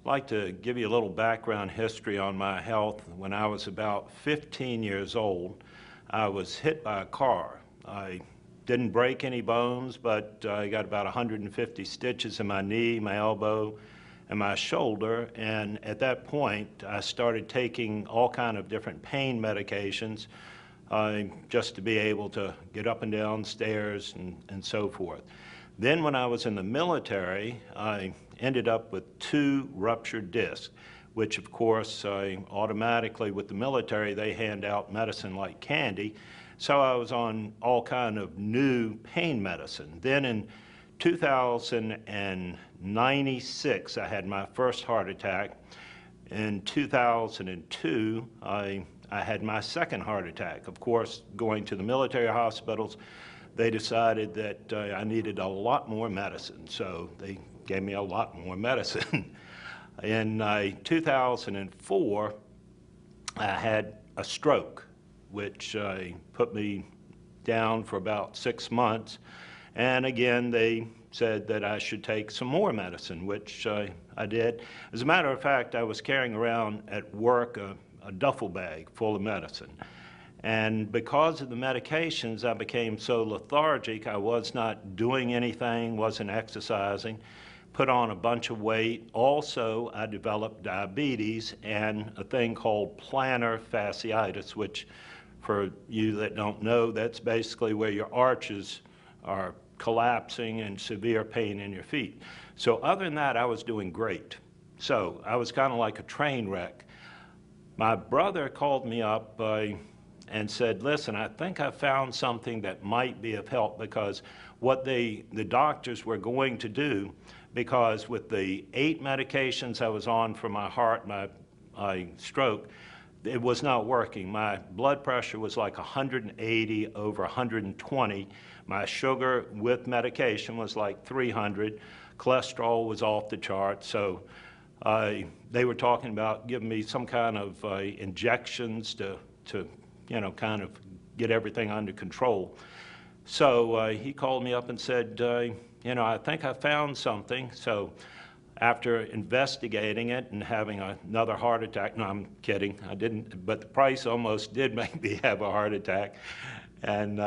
I'd like to give you a little background history on my health. When I was about 15 years old, I was hit by a car. I didn't break any bones, but I got about 150 stitches in my knee, my elbow, and my shoulder. And at that point, I started taking all kind of different pain medications just to be able to get up and down stairs and so forth. Then when I was in the military, I ended up with 2 ruptured discs, which of course automatically with the military they hand out medicine like candy. So I was on all kind of new pain medicine. Then in 2096, I had my first heart attack. In 2002, I had my second heart attack. Of course, going to the military hospitals, they decided that I needed a lot more medicine, so they gave me a lot more medicine. In 2004, I had a stroke, which put me down for about 6 months. And again, they said that I should take some more medicine, which I did. As a matter of fact, I was carrying around at work a duffel bag full of medicine. And because of the medications, I became so lethargic, I was not doing anything, wasn't exercising, put on a bunch of weight. Also, I developed diabetes and a thing called plantar fasciitis, which for you that don't know, that's basically where your arches are collapsing and severe pain in your feet. So other than that, I was doing great. So I was kind of like a train wreck. My brother called me up and said, listen, I think I found something that might be of help, because what the doctors were going to do, because with the 8 medications I was on for my heart, my stroke, it was not working. My blood pressure was like 180 over 120. My sugar with medication was like 300. Cholesterol was off the chart. So they were talking about giving me some kind of injections to kind of get everything under control. So he called me up and said, I think I found something. So after investigating it and having another heart attack, no, I'm kidding, I didn't, but the price almost did make me have a heart attack. And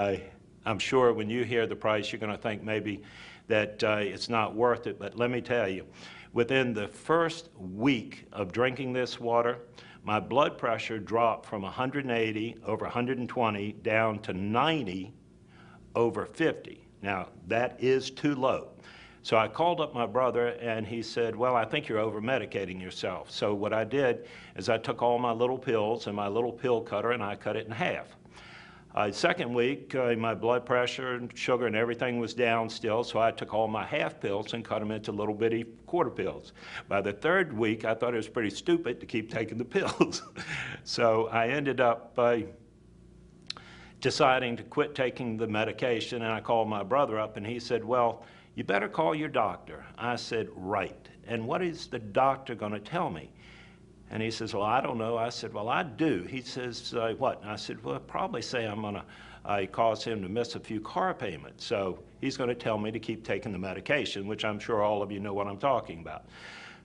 I'm sure when you hear the price, you're going to think maybe that it's not worth it. But let me tell you, within the first week of drinking this water, my blood pressure dropped from 180 over 120 down to 90 over 50. Now, that is too low. So I called up my brother, and he said, well, I think you're over-medicating yourself. So what I did is I took all my little pills and my little pill cutter, and I cut it in half. Second week, my blood pressure and sugar and everything was down still, so I took all my half pills and cut them into little bitty quarter pills. By the third week, I thought it was pretty stupid to keep taking the pills. So I ended up deciding to quit taking the medication, and I called my brother up, and he said, well, you better call your doctor. I said, right. And what is the doctor going to tell me? And he says, well, I don't know. I said, well, I do. He says, what? And I said, well, probably say I'm going to cause him to miss a few car payments. So he's going to tell me to keep taking the medication, which I'm sure all of you know what I'm talking about.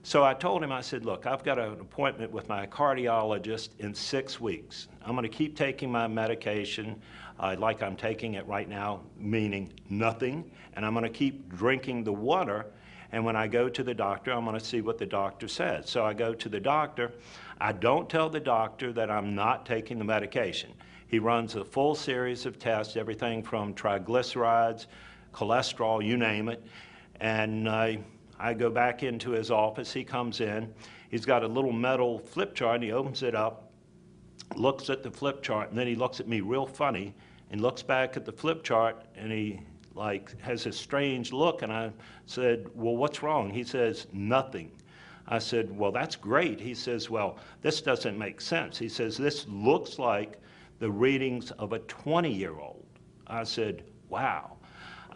So I told him, I said, look, I've got an appointment with my cardiologist in 6 weeks. I'm going to keep taking my medication like I'm taking it right now, meaning nothing, and I'm going to keep drinking the water. And when I go to the doctor, I'm going to see what the doctor says. So I go to the doctor. I don't tell the doctor that I'm not taking the medication. He runs a full series of tests, everything from triglycerides, cholesterol, you name it. And I go back into his office. He comes in. He's got a little metal flip chart, and he opens it up, looks at the flip chart, and then he looks at me real funny and looks back at the flip chart, and he has this strange look. And I said, well, what's wrong? He says, nothing. I said, well, that's great. He says, well, this doesn't make sense. He says, this looks like the readings of a 20-year-old. I said, wow.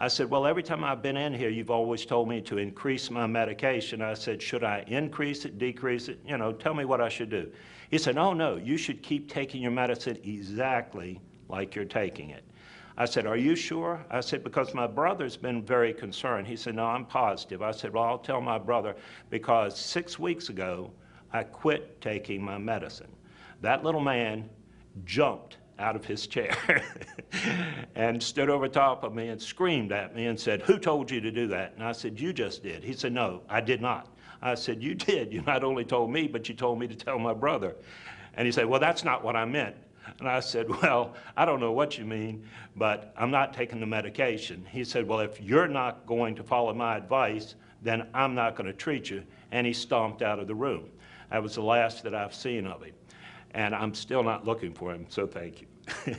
I said, well, every time I've been in here, you've always told me to increase my medication. I said, should I increase it, decrease it? Tell me what I should do. He said, oh, no, you should keep taking your medicine exactly like you're taking it. I said, "Are you sure?" I said, "Because my brother's been very concerned." He said, "No, I'm positive." I said, "Well, I'll tell my brother, because 6 weeks ago, I quit taking my medicine." That little man jumped out of his chair and stood over top of me and screamed at me and said, "Who told you to do that?" And I said, "You just did." He said, "No, I did not." I said, "You did. You not only told me, but you told me to tell my brother." And he said, "Well, that's not what I meant." And I said, "Well, I don't know what you mean, but I'm not taking the medication." He said, "Well, if you're not going to follow my advice, then I'm not going to treat you." And he stomped out of the room. That was the last that I've seen of him. And I'm still not looking for him, so thank you.